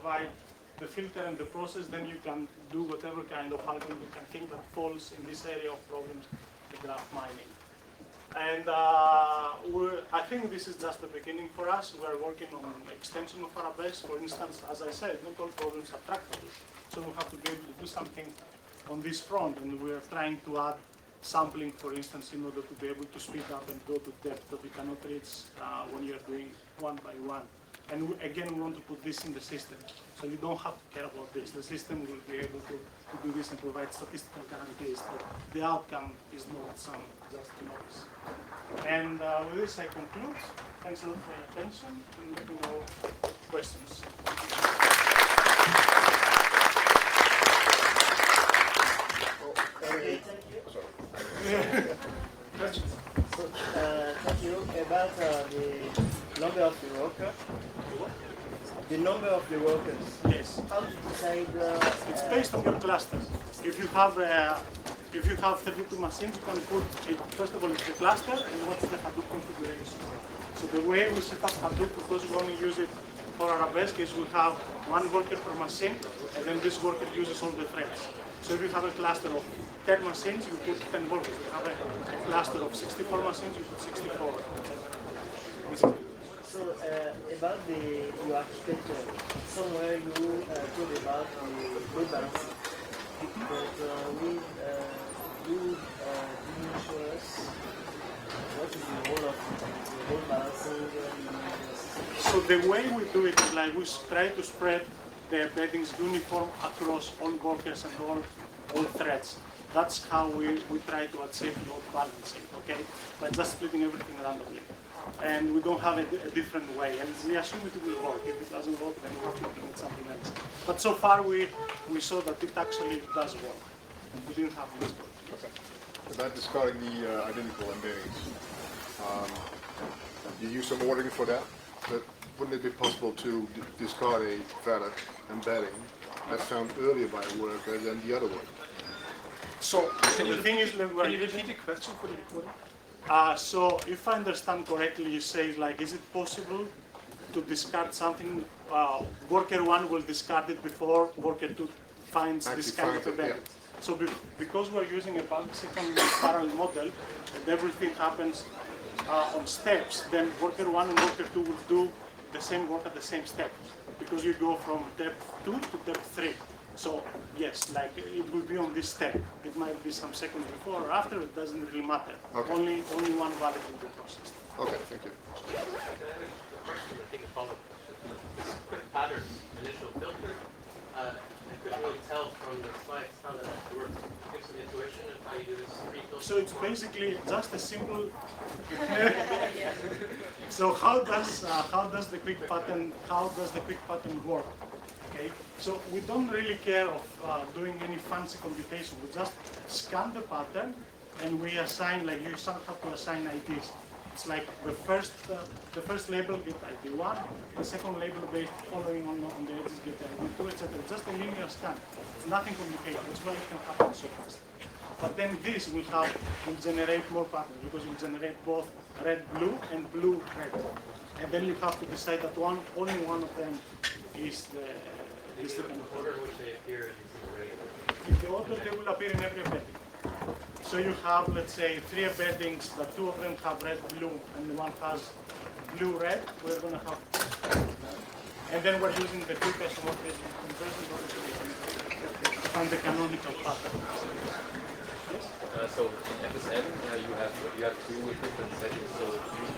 provide the filter and the process, then you can do whatever kind of algorithm you can think that falls in this area of problems, the graph mining. And I think this is just the beginning for us. We are working on extension of Arabesque. For instance, as I said, not all problems are tractable. So we have to be able to do something on this front, and we are trying to add sampling, for instance, in order to be able to speed up and go to depth that we cannot reach when you're doing one by one. And again, we want to put this in the system. So you don't have to care about this. The system will be able to do this and provide statistical guarantees that the outcome is not some just noise. And with this, I conclude. Thanks a lot for your attention. And let me know questions. Okay, thank you. Questions? So, thank you. About the number of the workers. The number of the workers. Yes. How do you decide? It's based on your cluster. If you have 32 machines, you can put it. First of all, it's the cluster and what's the Hadoop configuration. So the way we set up Hadoop, because we only use it for Arabesque, is we have one worker per machine, and then this worker uses all the threads. So if you have a cluster of 10 machines, you put 10 workers. If you have a cluster of 64 machines, you put 64. So about your architecture, somewhere you told about the load balancing, but you didn't show us what is the role of the load balancing. So the way we do it is like we try to spread the embeddings uniform across all workers and all threads. That's how we try to achieve load balancing, okay? By just splitting everything randomly. And we don't have a different way, and we assume it will work. If it doesn't work, then we have to implement something else. But so far, we saw that it actually does work. We didn't have this work. Okay. About discarding the identical embeddings, you use some ordering for that, but wouldn't it be possible to discard a valid embedding that's found earlier by a worker than the other one? So the thing is, can you repeat the question for the recording? So if I understand correctly, you say, like, is it possible to discard something, worker 1 will discard it before worker 2 finds this kind of event? Yeah. So because we're using a second parallel model, and everything happens on steps, then worker 1 and worker 2 will do the same work at the same step, because you go from depth 2 to depth 3. So yes, like it will be on this step. It might be some seconds before or after. It doesn't really matter. Okay. Only one value will be processed. Okay, thank you. I think a follow-up question. This quick pattern initial filter, I couldn't really tell from the slides how that actually works. Give some intuition of how you do this pre-filter. So it's basically just a simple. So how does the quick pattern work? Okay, so we don't really care of doing any fancy computation. We just scan the pattern and we assign, like you have to assign IDs. It's like the first label get ID 1, the second label based following on the edges get ID 2, etc. Just a linear scan. It's nothing complicated. That's why it can happen so fast. But then this will generate more patterns, because it will generate both red-blue and blue-red. And then you have to decide that only one of them is the order in which they appear in the array. In the order they will appear in every embedding. So you have, let's say, 3 embeddings, that 2 of them have red-blue and one has blue-red. We're going to have, and then we're using the two isomorphism conversion in order to find the canonical pattern. So in FSM, you have 2 different settings. So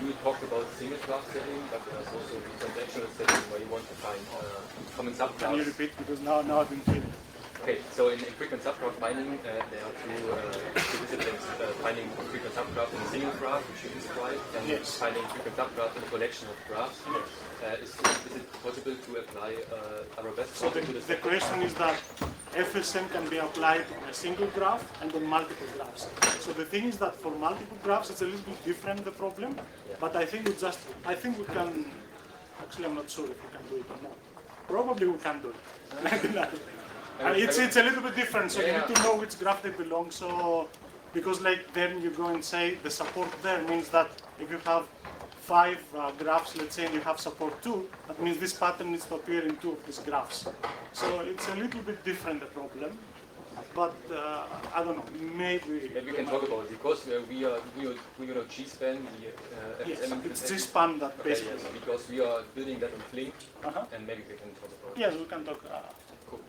you talked about single class setting, but there's also the transactional setting where you want to find common subclass. Can you repeat, because now I've been feeling. Okay, so in frequent subgraph finding, there are two disciplines: finding frequent subgraph in a single graph, which you described, and yes, finding frequent subgraph in a collection of graphs. Yes. Is it possible to apply Arabesque? So the question is that FSM can be applied on a single graph and on multiple graphs. So the thing is that for multiple graphs, it's a little bit different, the problem. Yeah. But I think we can. Actually, I'm not sure if we can do it or not. Probably we can do it. It's a little bit different, so you need to know which graph they belong. So, because like then you go and say the support there means that if you have 5 graphs, let's say, and you have support 2, that means this pattern needs to appear in 2 of these graphs. So it's a little bit different, the problem. But I don't know, maybe... Maybe we can talk about it, because we G-span, the Yes, FSM it's G-span that okay, basically... yes, because we are building that on Flink, and maybe we can talk about it. Yes, we can talk. Cool.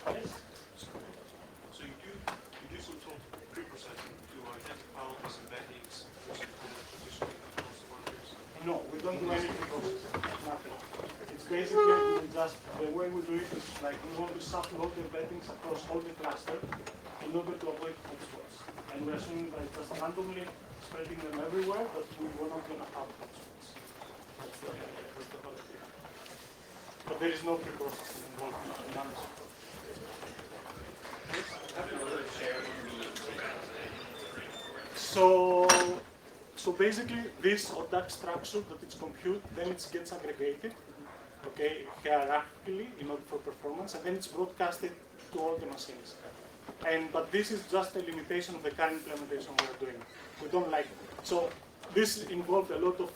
Yes. So you do some sort of pre-processing to identify all these embeddings across the workers? No, we don't do any processing, nothing. It's basically just, the way we do it is like we want to subload the embeddings across all the cluster in order to avoid hotspots. And we're assuming by just randomly spreading them everywhere, but we're not going to have hotspots. That's the whole idea. But there is no pre-processing involved in none of it. So basically, this ODAC structure that it's compute, then it gets aggregated, okay, hierarchically in order for performance, and then it's broadcasted to all the machines. But this is just a limitation of the current implementation we're doing. We don't like it. So this involved a lot of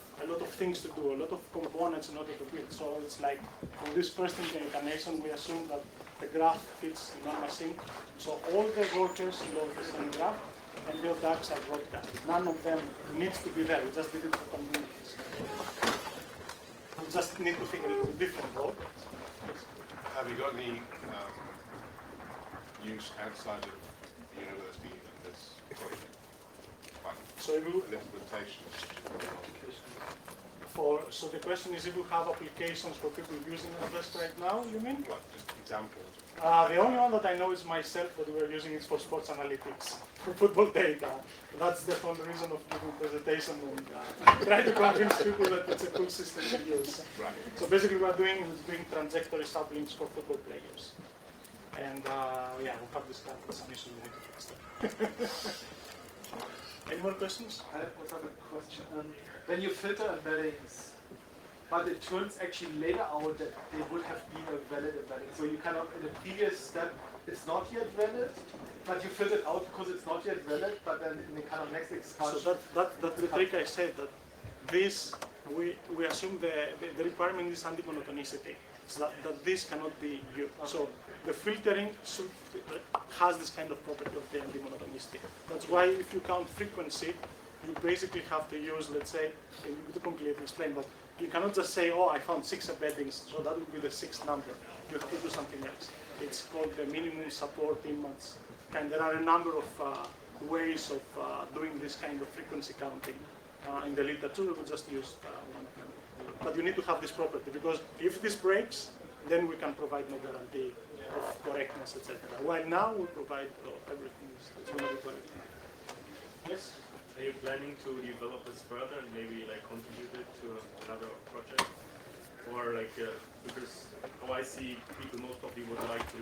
things to do, a lot of components in order to build. So it's like for this first incarnation, we assume that the graph fits in one machine. So all the workers load the same graph, and the ODACs are broadcast. None of them needs to be there. We just did it for convenience. We just need to think a little different role. Have you got any use outside of the university in this project? Like So if you, implementation? so the question is if you have applications for people using this right now, you mean? Like just examples? The only one that I know is myself, but we're using it for sports analytics, for football data. That's the whole reason of giving presentation and try to convince people that it's a cool system to use. Right. So basically what we're doing is doing trajectory sublinks for football players. And yeah, we'll have this kind of some issues we need to fix them. Any more questions? I have another question. When you filter embeddings, but it turns actually later out that they would have been a valid embedding. So you kind of, in the previous step, it's not yet valid, but you filter it out because it's not yet valid, but then in the kind of next expansion. So that's the trick I said, that this, we assume the requirement is anti-monotonicity. So that this cannot be used. So the filtering has this kind of property of the anti-monotonicity. That's why if you count frequency, you basically have to use, let's say, to completely explain, but you cannot just say, oh, I found 6 embeddings, so that would be the 6th number. You have to do something else. It's called the minimum support image. And there are a number of ways of doing this kind of frequency counting in the literature. We just use one of them. But you need to have this property, because if this breaks, then we can provide no guarantee of correctness, etc. While now we provide everything is going to be correct. Yes? Are you planning to develop this further and maybe like contribute it to another project? Or like, because how I see people most probably would like to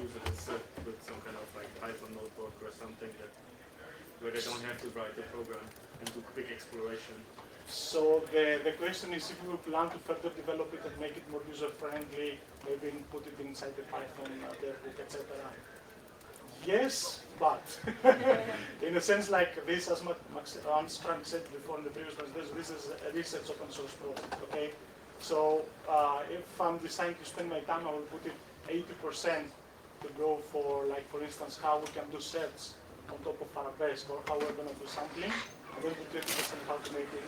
use it as with some kind of like Python notebook or something that where they don't have to write the program and do quick exploration. So the question is if we plan to further develop it and make it more user-friendly, maybe put it inside the Python book, etc. Yes, but in a sense like this, as Max Armstrong said before in the previous presentation, this is a research open source project, okay? So if I'm deciding to spend my time, I will put it 80% to go for, like, for instance, how we can do search on top of Arabesque, or how we're going to do sampling, and then put 20% how to make it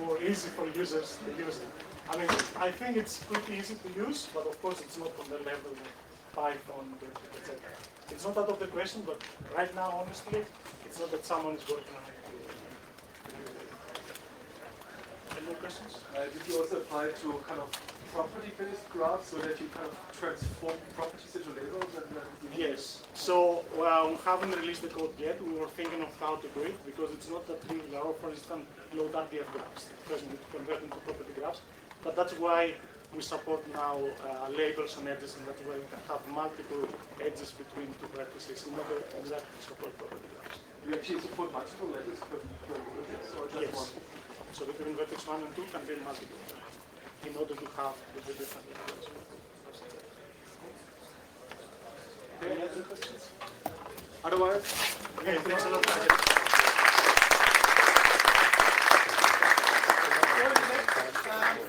more easy for users to use it. I mean, I think it's pretty easy to use, but of course it's not on the level of Python, etc. It's not out of the question, but right now, honestly, it's not that someone is working on it. Any more questions? Did you also apply to kind of property-based graphs so that you kind of transform properties into labels? Yes. So we haven't released the code yet. We were thinking of how to do it because it's not that we are, for instance, load RDF graphs. Because we need to convert into property graphs. But that's why we support now labels and edges, and that's why we can have multiple edges between 2 vertices in order to exactly support property graphs. You actually support multiple labels per vertex or just Yes. one? So between vertex 1 and 2 can be multiple in order to have the different labels. Any other questions? Otherwise, Okay, thanks a lot.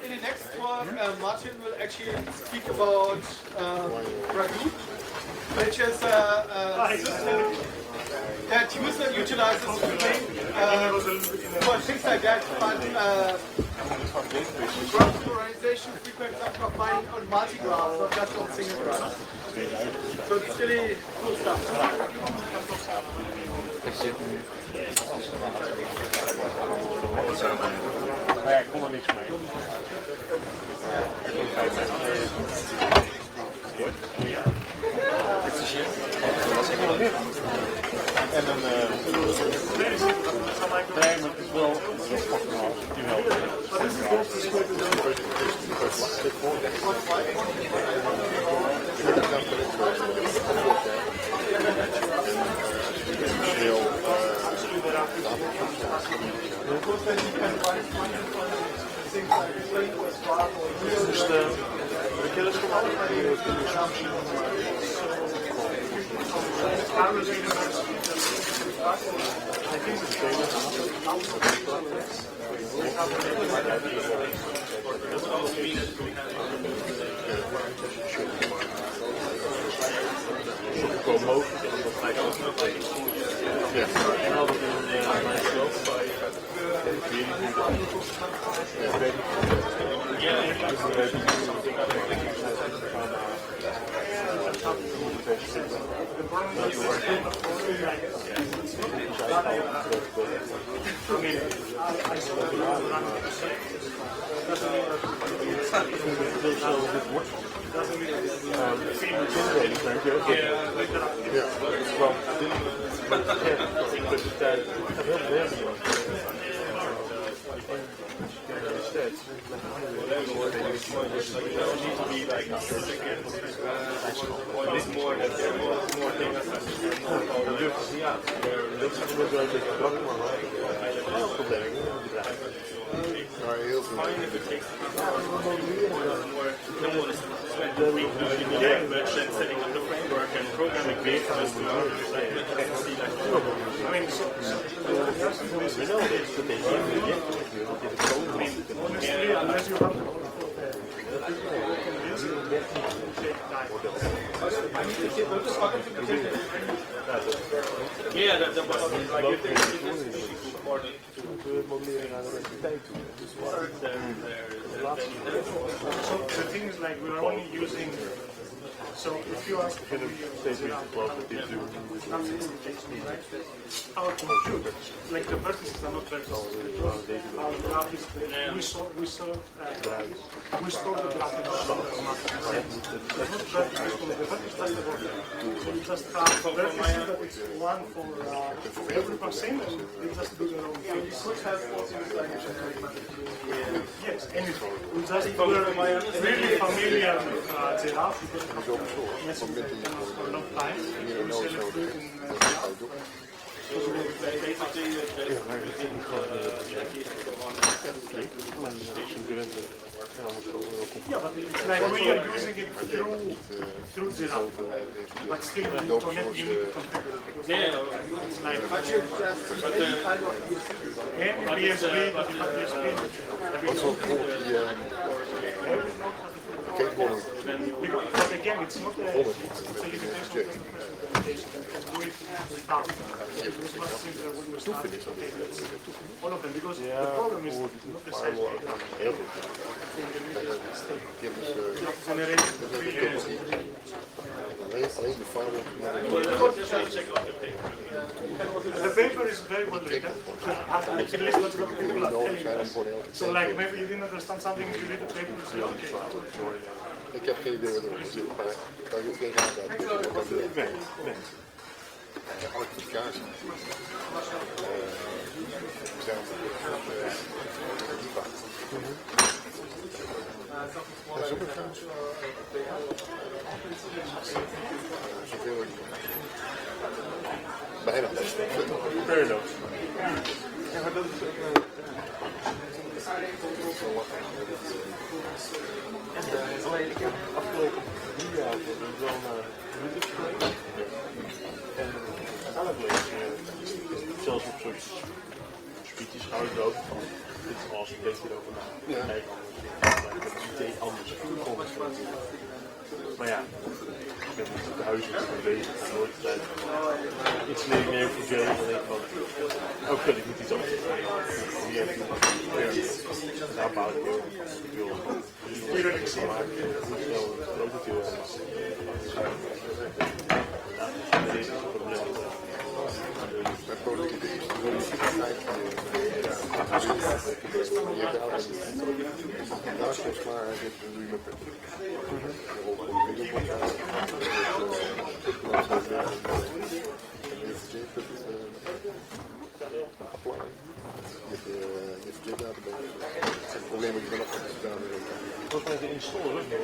in the next talk, Martin will actually speak about Radoop, which is a system that utilizes Flink for things like that, but graph organization, frequent graph combining on multi-graph, not just on single graph. So it's really cool stuff. Ja, ik kon er niks mee. En dan nee, maar het is wel the thing is like we're only using. So if you ask me how to compute, like the vertices are not vertices. Our graph is we store the graph in the vertices the so you just have vertices that it's one for every percent and they just do their own thing. You could have also yes, anything. We just do really familiar with graph because yes, we can for a long time. We celebrate in yeah, but it's like we are using it through Zero, but still the internet you need to configure it. It's like any PSP, but you have PSP. But again, it's not a limitation of the implementation. You can do it without. It was much simpler when we started. Okay, let's all of them, because the problem is not the size of the graph. In the middle state. Generation. The paper is very well written. At least that's what people are telling us. So like maybe you didn't understand something, you read the paper and say, okay. Ik heb geen idee wat er is, maar kan je ook geen aandacht hebben? Nee. Elektrificatie. Zoveel bijna. Fair enough. Ja, maar dat is alleen ik heb afgelopen 3 jaar wel naar Radoop gekeken. En eigenlijk zelfs op soort kritisch hou ik er ook van. Dit is als ik denk erover na. Kijk anders. Het idee anders. Toekomst. Maar ja, ik ben niet op de huizen bezig. Ik ga nooit tijd iets meer voor Jay. Dan denk ik van, oké, ik moet iets anders doen. Daar bouw ik wel. Ik wil gewoon maken. Hoe snel het prototype is. Dat is een probleem. Mijn politiek is naast ons klaar zit, dan doe je met het probleem dat je dan nog wat gedaan hebt. Volgens mij de installer ook nog even.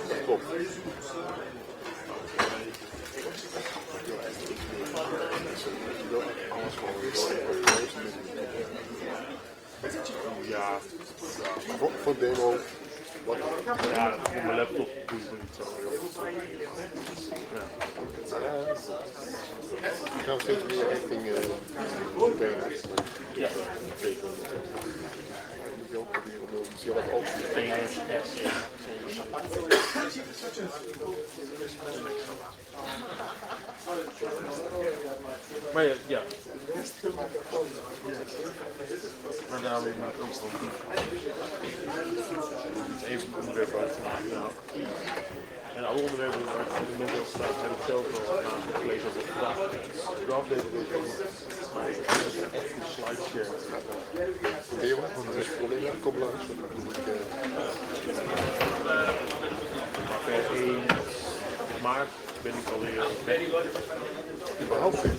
Dat klopt. Ja, voor demo. Wat? ja, op mijn laptop doe ik het niet zo. Ik ga steeds meer richting benen. Ja, zeker. Moet je ook proberen om te zien wat ook. Maar ja. Maar daarom ik maak ook wel even een onderwerp waar ik vandaag ben. En alle onderwerpen waar ik op dit moment op staat, heb ik zelf al gelezen als ik gedacht. De afdeling maar ik heb echt een slideshare. Heel erg, want er is een probleem. Kom langs. Per 1 maart ben ik alweer weg. Überhaupt niet.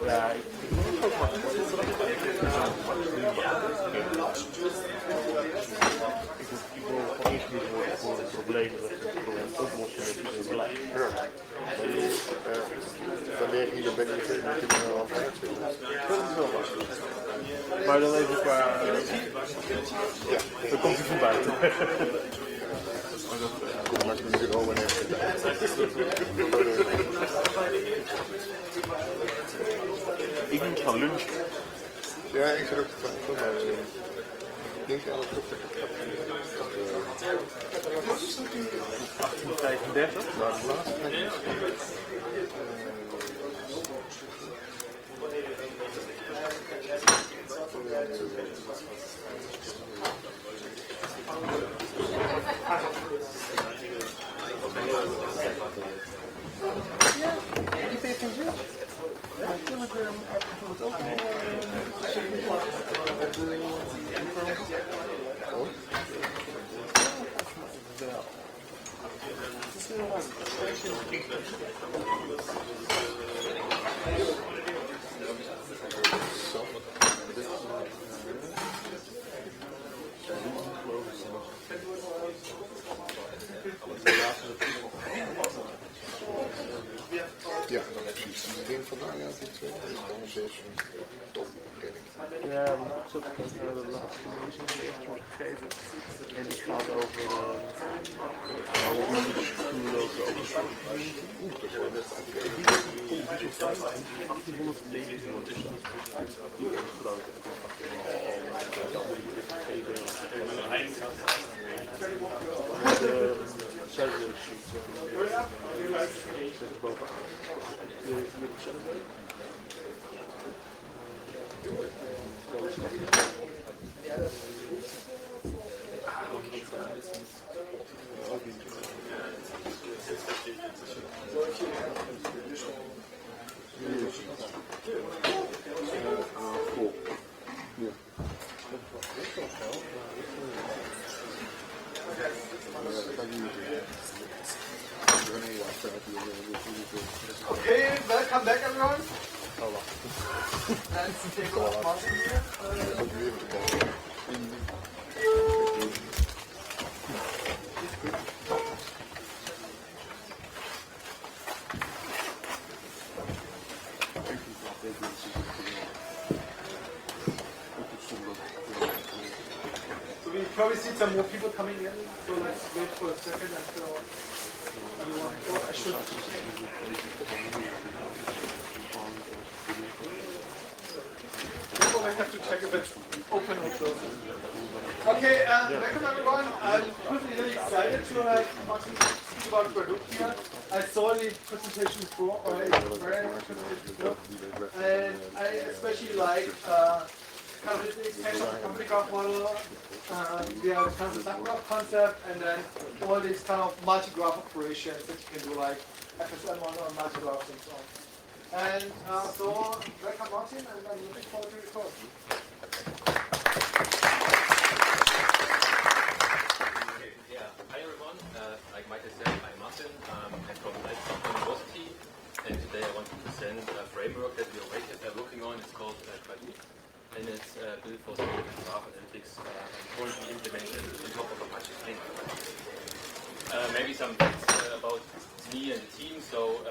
Ja, ik moet ook maar. Ik wil gewoon ingehuurd worden voor een probleem dat ik het probleem oplossen met iedereen beleid. Wanneer je er bent, moet je er al uit zitten. Dat is wel lastig. Maar dan even qua... ja, dan komt hij van buiten. Kom maar niet bureau en even. Ik moet gaan lunchen. Ja, ik zit ook te twijfelen, maar ik denk aan het goed. 1835. Maar de laatste tijd. Ja, dan heb je iets in vandaag aan dit twee. Anders is een top. Ja, maar ik zat ook naar de laatste lezing die echt wordt gegeven. En die gaat over alle onderzoek over open source. 1890 is dat. Die is groot. De Celsius zet bovenaan. Okay, welcome back everyone. Nice to take off Martin here. So we probably see some more people coming in, so let's wait for a second until you want? Oh, I should. I have to check if it's open or closed. Okay, welcome everyone. I'm really excited to speak about Radoop here. I saw the presentation before, or a very presentation before, and I especially like kind of the extension of the company graph model. We have kind of the subgraph concept, and then all these kind of multi-graph operations that you can do, like FSM on multi-graphs and so on. And so, welcome Martin, and I'm looking forward to your talk. Yeah, hi everyone. Like Michael said, I'm Martin. I'm from University, and today I want to present a framework that we are working on. It's called Radoop, and it's built for scalable graph analytics and currently implemented on top of Apache Flink. Maybe some facts about me and the team. So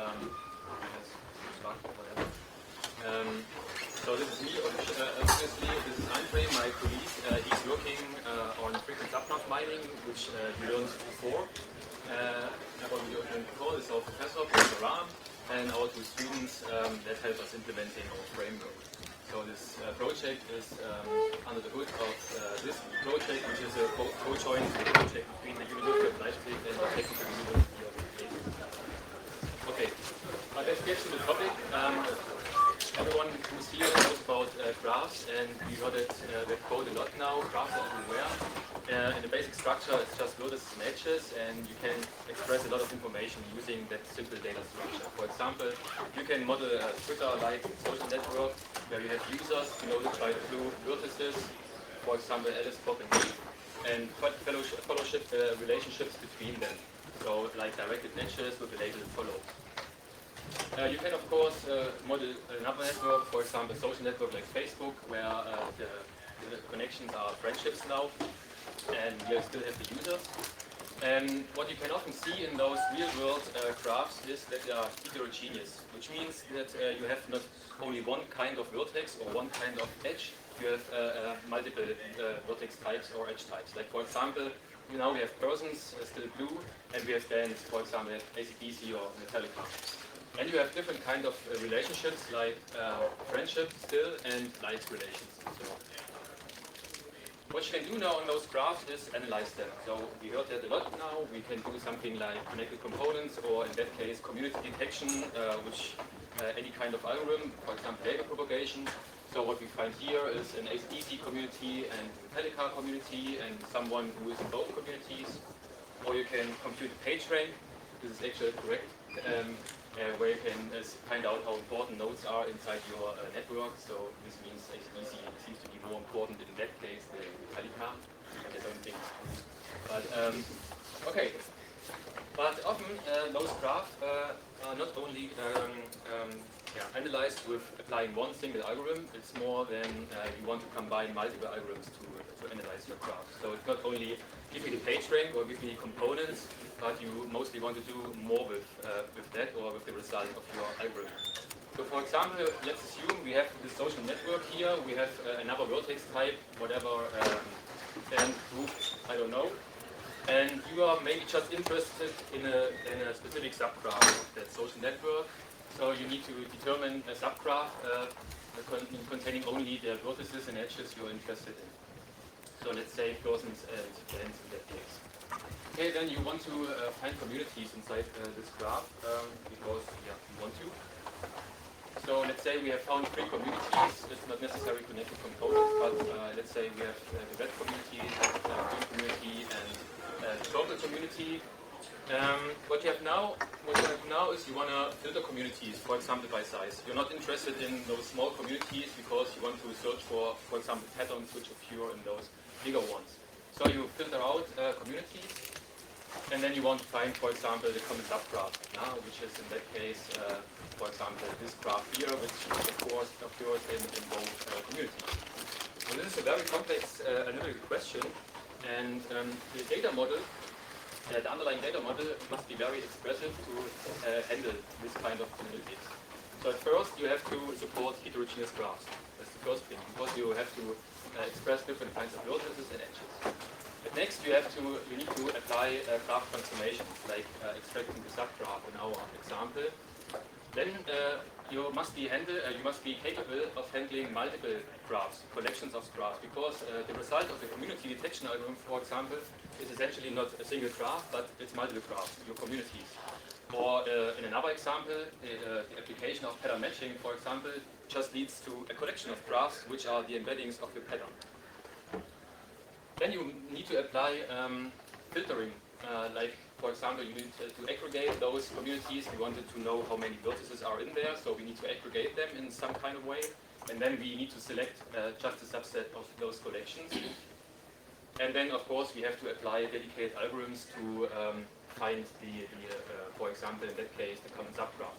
this is me, obviously. This is Andre, my colleague. He's working on frequent subgraph mining, which we learned before. What we learned before is our professor, Professor Ram, and our two students that help us implementing our framework. So this project is under the hood of this project, which is a co-joint project between the University of Leipzig and the Technical University of Dresden. Okay, let's get to the topic. Everyone who's here knows about graphs, and we heard it with code a lot now. Graphs are everywhere. In the basic structure, it's just vertices and edges, and you can express a lot of information using that simple data structure. For example, you can model a Twitter-like social network where you have users denoted by the blue vertices, for example, Alice, Bob, and me, and fellowship relationships between them. So, like directed matches with a label follow. You can, of course, model another network, for example, a social network like Facebook, where the connections are friendships now, and you still have the users. And what you can often see in those real-world graphs is that they are heterogeneous, which means that you have not only one kind of vertex or one kind of edge, you have multiple vertex types or edge types. Like, for example, now we have persons, still blue, and we have bands, for example, AC/DC or Metallica. And you have different kind of relationships, like friendship still, and like relations. So what you can do now on those graphs is analyze them. So we heard that a lot now. We can do something like connected components, or in that case, community detection, which any kind of algorithm, for example, data propagation. So what we find here is an AC/DC community and Metallica community, and someone who is in both communities. Or you can compute the page rank. This is actually correct. Where you can find out how important nodes are inside your network. So this means AC/DC seems to be more important in that case than Metallica. I don't think. But okay. But often those graphs are not only analyzed with applying one single algorithm. It's more than you want to combine multiple algorithms to analyze your graph. So it's not only give me the page rank or give me components, but you mostly want to do more with that or with the result of your algorithm. So for example, let's assume we have this social network here, we have another vertex type, whatever, and group, I don't know. And you are maybe just interested in a specific subgraph of that social network. So you need to determine a subgraph containing only the vertices and edges you're interested in. So let's say persons and bands in that case. Okay, then you want to find communities inside this graph because you want to. So let's say we have found 3 communities. It's not necessarily connected components, but let's say we have the red community, the green community, and the purple community. What you have now is you want to filter communities, for example, by size. You're not interested in those small communities because you want to search for example, patterns which occur in those bigger ones. So you filter out communities, and then you want to find, for example, the common subgraph, which is in that case, for example, this graph here, which of course occurs in both communities. So this is a very complex analytical question, and the data model, the underlying data model must be very expressive to handle this kind of analytics. So at first you have to support heterogeneous graphs. That's the first thing, because you have to express different kinds of vertices and edges. But next, you need to apply graph transformations, like extracting the subgraph in our example. Then you must be capable of handling multiple graphs, collections of graphs, because the result of the community detection algorithm, for example, is essentially not a single graph, but it's multiple graphs, your communities. Or in another example, the application of pattern matching, for example, just leads to a collection of graphs, which are the embeddings of your pattern. Then you need to apply filtering, like, for example, you need to aggregate those communities. We wanted to know how many vertices are in there, so we need to aggregate them in some kind of way. And then we need to select just a subset of those collections. And then, of course, we have to apply dedicated algorithms to find for example, in that case, the common subgraph.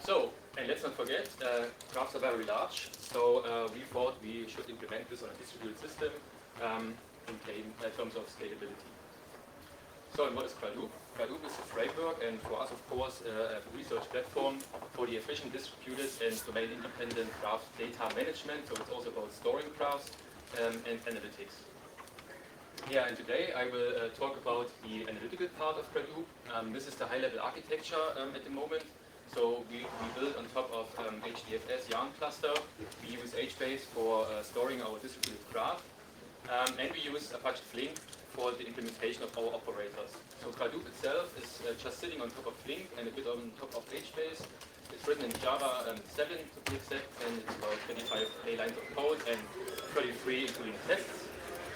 So, and let's not forget, graphs are very large, so we thought we should implement this on a distributed system in terms of scalability. So, and what is Radoop? Radoop is a framework, and for us, of course, a research platform for the efficient, distributed, and domain-independent graph data management. So, it's also about storing graphs and analytics. Yeah, and today I will talk about the analytical part of Radoop. This is the high-level architecture at the moment. So we build on top of HDFS Yarn cluster. We use HBase for storing our distributed graph. And we use Apache Flink for the implementation of our operators. So Radoop itself is just sitting on top of Flink and a bit on top of HBase. It's written in Java 7 to be exact, and it's about 25 lines of code and 33 including tests.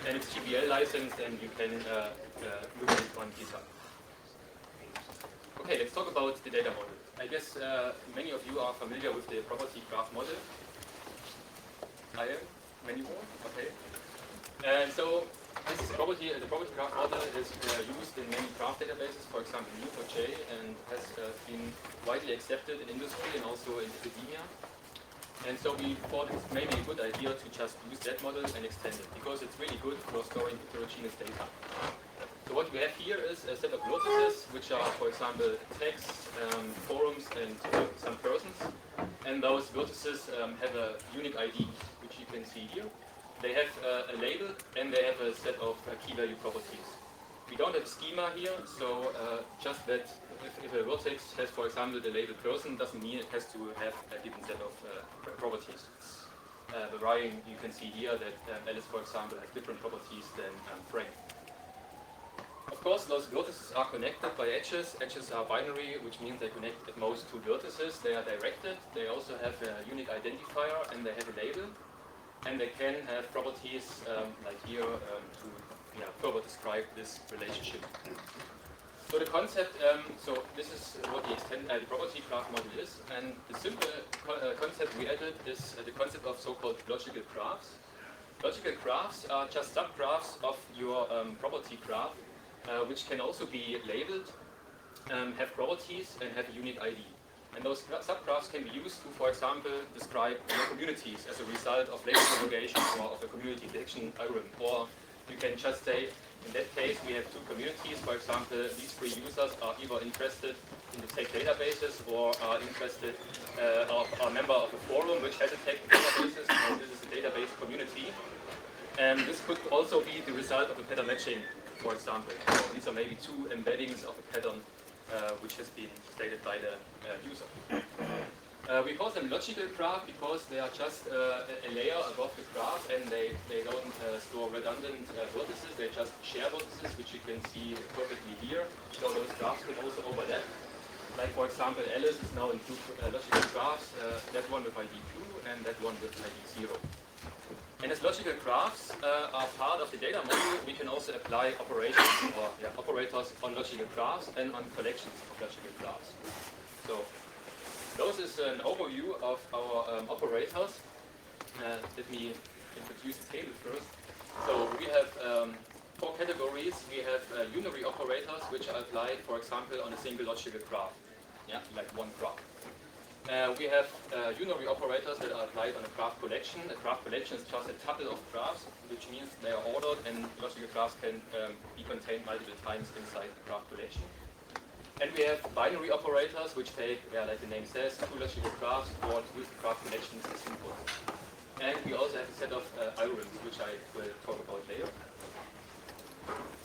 And it's GPL licensed, and you can look at it on GitHub. Okay, let's talk about the data model. I guess many of you are familiar with the property graph model. I am? Many more? Okay. And so this is the property graph model is used in many graph databases, for example Neo4j, and has been widely accepted in industry and also in academia. And so we thought it's maybe a good idea to just use that model and extend it, because it's really good for storing heterogeneous data. So what we have here is a set of vertices, which are, for example, texts, forums, and some persons. And those vertices have a unique ID, which you can see here. They have a label, and they have a set of key value properties. We don't have a schema here, so just that if a vertex has, for example, the label person, doesn't mean it has to have a given set of properties. The varying, you can see here that Alice, for example, has different properties than Frank. Of course, those vertices are connected by edges. Edges are binary, which means they connect at most two vertices. They are directed. They also have a unique identifier, and they have a label. And they can have properties like here to further describe this relationship. So the concept, so this is what the property graph model is, and the simple concept we added is the concept of so-called logical graphs. Logical graphs are just subgraphs of your property graph, which can also be labeled, have properties, and have a unique ID. And those subgraphs can be used to, for example, describe communities as a result of label propagation or of a community detection algorithm. Or you can just say, in that case, we have two communities. For example, these three users are either interested in the tag databases or are interested, are a member of a forum which has a tag databases, and this is a database community. And this could also be the result of a pattern matching, for example. So these are maybe two embeddings of a pattern which has been stated by the user. We call them logical graph because they are just a layer above the graph, and they don't store redundant vertices, they just share vertices, which you can see perfectly here. So those graphs can also overlap. Like, for example, Alice is now in two logical graphs, that one with ID 2 and that one with ID 0. And as logical graphs are part of the data model, we can also apply operations or operators on logical graphs and on collections of logical graphs. So those is an overview of our operators. Let me introduce the table first. So we have four categories. We have unary operators, which are applied, for example, on a single logical graph, like one graph. We have unary operators that are applied on a graph collection. A graph collection is just a tuple of graphs, which means they are ordered, and logical graphs can be contained multiple times inside the graph collection. And we have binary operators, which take, like the name says, two logical graphs or use the graph collections as input. And we also have a set of algorithms, which I will talk about later.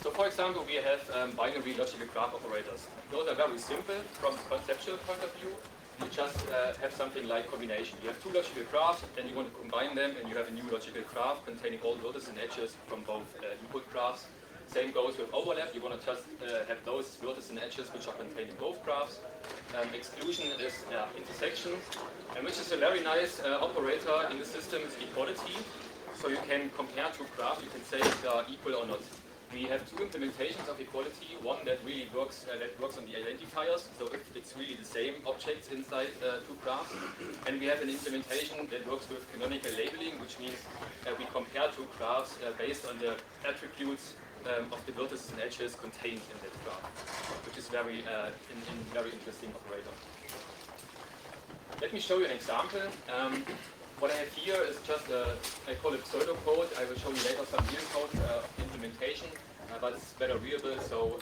So for example, we have binary logical graph operators. Those are very simple from the conceptual point of view. You just have something like combination. You have two logical graphs, then you want to combine them, and you have a new logical graph containing all vertices and edges from both input graphs. Same goes with overlap. You want to just have those vertices and edges which are contained in both graphs. Exclusion is intersection, and which is a very nice operator in the system is equality. So you can compare two graphs. You can say if they are equal or not. We have two implementations of equality. One that really works on the identifiers, so if it's really the same objects inside two graphs. And we have an implementation that works with canonical labeling, which means we compare two graphs based on the attributes of the vertices and edges contained in that graph, which is very interesting operator. Let me show you an example. What I have here is just I call it pseudocode. I will show you later some real code implementation, but it's better readable. So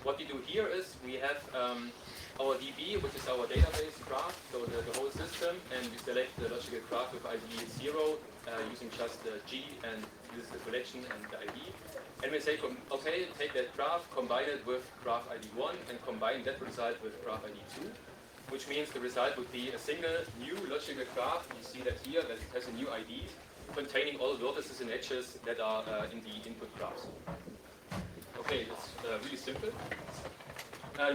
what we do here is we have our DB, which is our database graph, so the whole system, and we select the logical graph with ID 0 using just G, and this is the collection and the ID. And we say, okay, take that graph, combine it with graph ID 1, and combine that result with graph ID 2. Which means the result would be a single new logical graph. You see that here, that it has a new ID containing all vertices and edges that are in the input graphs. Okay, it's really simple.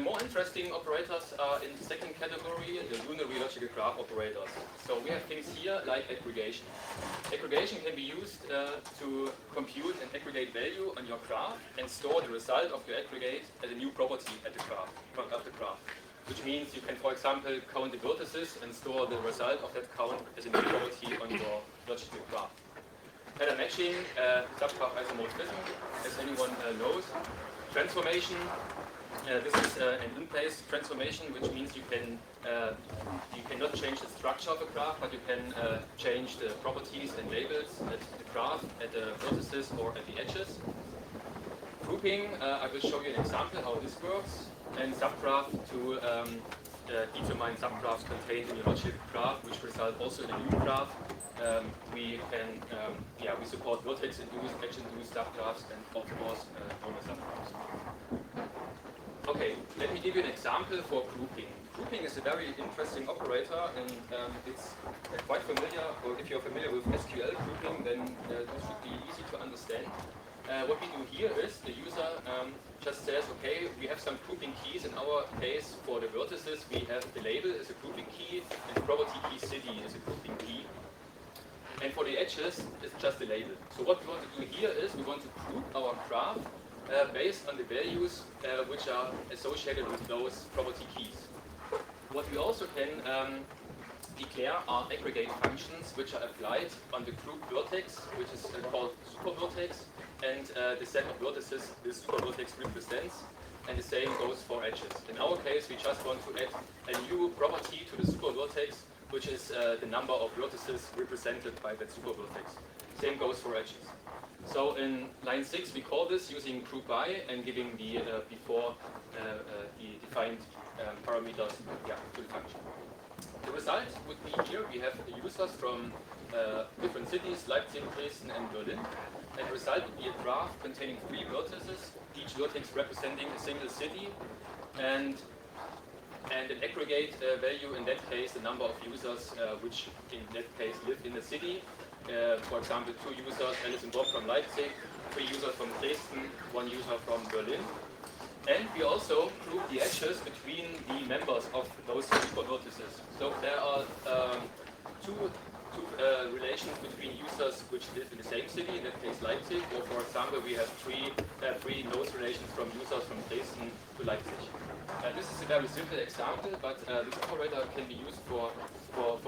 More interesting operators are in the second category, the unary logical graph operators. So we have things here like aggregation. Aggregation can be used to compute an aggregate value on your graph and store the result of your aggregate as a new property at the graph, of the graph. Which means you can, for example, count the vertices and store the result of that count as a new property on your logical graph. Pattern matching, subgraph isomorphism, as anyone knows. Transformation, this is an in-place transformation, which means you cannot change the structure of a graph, but you can change the properties and labels at the graph, at the vertices or at the edges. Grouping, I will show you an example how this works. And subgraph to determine subgraphs contained in your logical graph, which result also in a new graph. We support vertex-induced, edge-induced subgraphs, and of course normal subgraphs. Okay, let me give you an example for grouping. Grouping is a very interesting operator, and it's quite familiar. Or if you're familiar with SQL grouping, then this should be easy to understand. What we do here is the user just says, okay, we have some grouping keys. In our case, for the vertices, we have the label is a grouping key, and the property key city is a grouping key. And for the edges, it's just the label. So what we want to do here is we want to group our graph based on the values which are associated with those property keys. What we also can declare are aggregate functions which are applied on the group vertex, which is called supervertex, and the set of vertices this supervertex represents, and the same goes for edges. In our case, we just want to add a new property to the supervertex, which is the number of vertices represented by that supervertex. Same goes for edges. So in line 6, we call this using group by and giving the before the defined parameters to the function. The result would be here, we have users from different cities, Leipzig, Dresden, and Berlin. And the result would be a graph containing 3 vertices, each vertex representing a single city, and an aggregate value, in that case, the number of users which in that case live in the city. For example, 2 users, Alice and Bob from Leipzig, 3 users from Dresden, 1 user from Berlin. And we also group the edges between the members of those super vertices. So there are two relations between users which live in the same city, in that case Leipzig, or for example we have three node relations from users from Dresden to Leipzig. This is a very simple example, but this operator can be used for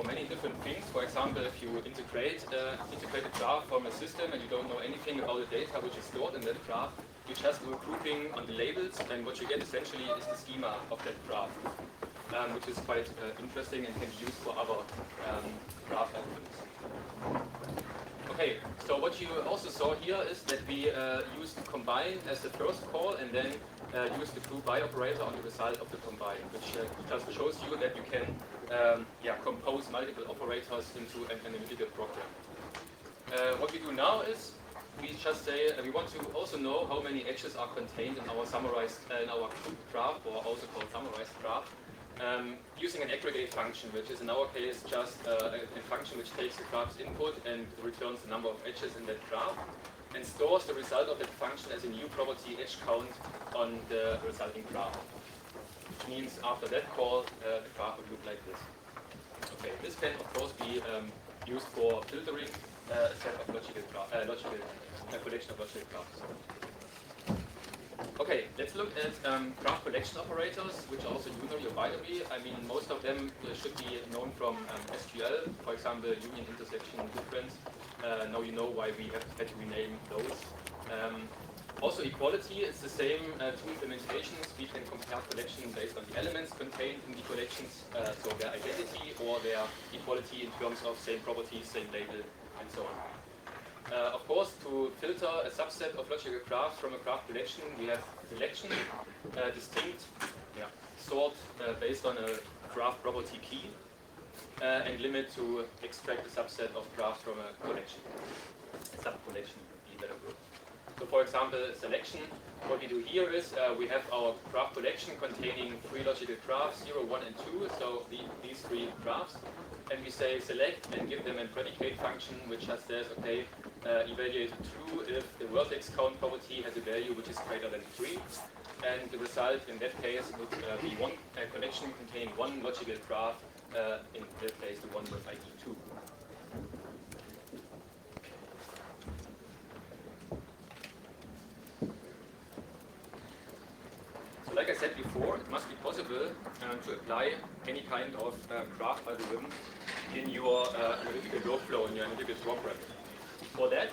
many different things. For example, if you integrate a graph from a system and you don't know anything about the data which is stored in that graph, you just do a grouping on the labels, and what you get essentially is the schema of that graph, which is quite interesting and can be used for other graph algorithms. Okay, so what you also saw here is that we used combine as the first call, and then use the do by operator on the result of the combine, which just shows you that you can compose multiple operators into an analytical program. What we do now is we just say we want to also know how many edges are contained in our summarized in our graph, or also called summarized graph, using an aggregate function, which is in our case just a function which takes the graph's input and returns the number of edges in that graph, and stores the result of that function as a new property edge count on the resulting graph. Which means after that call, the graph would look like this. Okay, this can of course be used for filtering a set of collection of logical graphs. Okay, let's look at graph collection operators, which are also unary or binary. I mean, most of them should be known from SQL, for example, union, intersection, difference. Now you know why we have had to rename those. Also, equality is the same two implementations. We can compare collections based on the elements contained in the collections, so their identity or their equality in terms of same properties, same label, and so on. Of course, to filter a subset of logical graphs from a graph collection, we have selection, distinct, sort based on a graph property key, and limit to extract a subset of graphs from a collection. A sub-collection would be better word. So for example, selection, what we do here is we have our graph collection containing three logical graphs, 0, 1, and 2, so these three graphs. And we say select and give them a predicate function which just says, okay, evaluate true if the vertex count property has a value which is greater than 3. And the result in that case would be one collection containing one logical graph, in that case the one with ID 2. So like I said before, it must be possible to apply any kind of graph algorithm in your analytical workflow, in your analytical program. For that,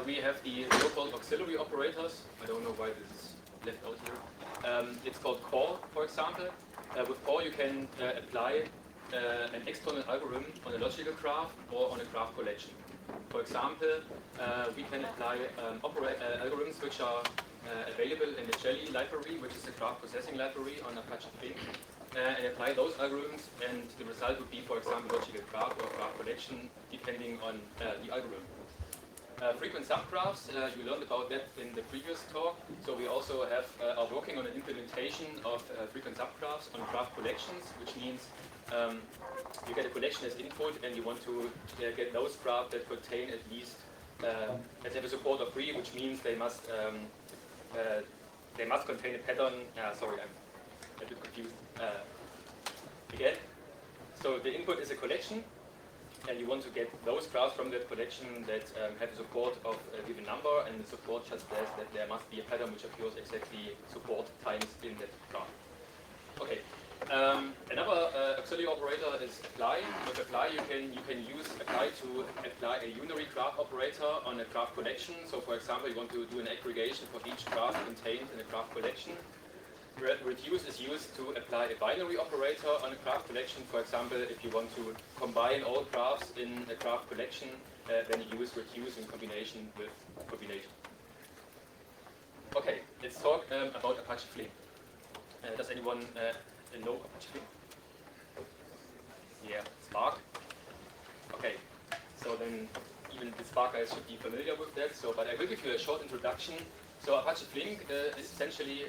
we have the so-called auxiliary operators. I don't know why this is left out here. It's called core, for example. With core, you can apply an external algorithm on a logical graph or on a graph collection. For example, we can apply algorithms which are available in the Jelly library, which is a graph processing library on Apache Flink, and apply those algorithms, and the result would be, for example, logical graph or graph collection, depending on the algorithm. Frequent subgraphs, you learned about that in the previous talk. So we also are working on an implementation of frequent subgraphs on graph collections, which means you get a collection as input, and you want to get those graphs that contain at least that have a support of 3, which means they must contain a pattern. Sorry, I'm a bit confused. Again, so the input is a collection, and you want to get those graphs from that collection that have a support of a given number, and the support just says that there must be a pattern which occurs exactly support times in that graph. Okay. Another auxiliary operator is apply. With apply, you can use apply to apply a unary graph operator on a graph collection. So, for example, you want to do an aggregation for each graph contained in a graph collection. Reduce is used to apply a binary operator on a graph collection. For example, if you want to combine all graphs in a graph collection, then you use reduce in combination with combination. Okay, let's talk about Apache Flink. Does anyone know Apache Flink? Yeah, Spark. Okay, so then even the Spark guys should be familiar with that. So, but I will give you a short introduction. So Apache Flink is essentially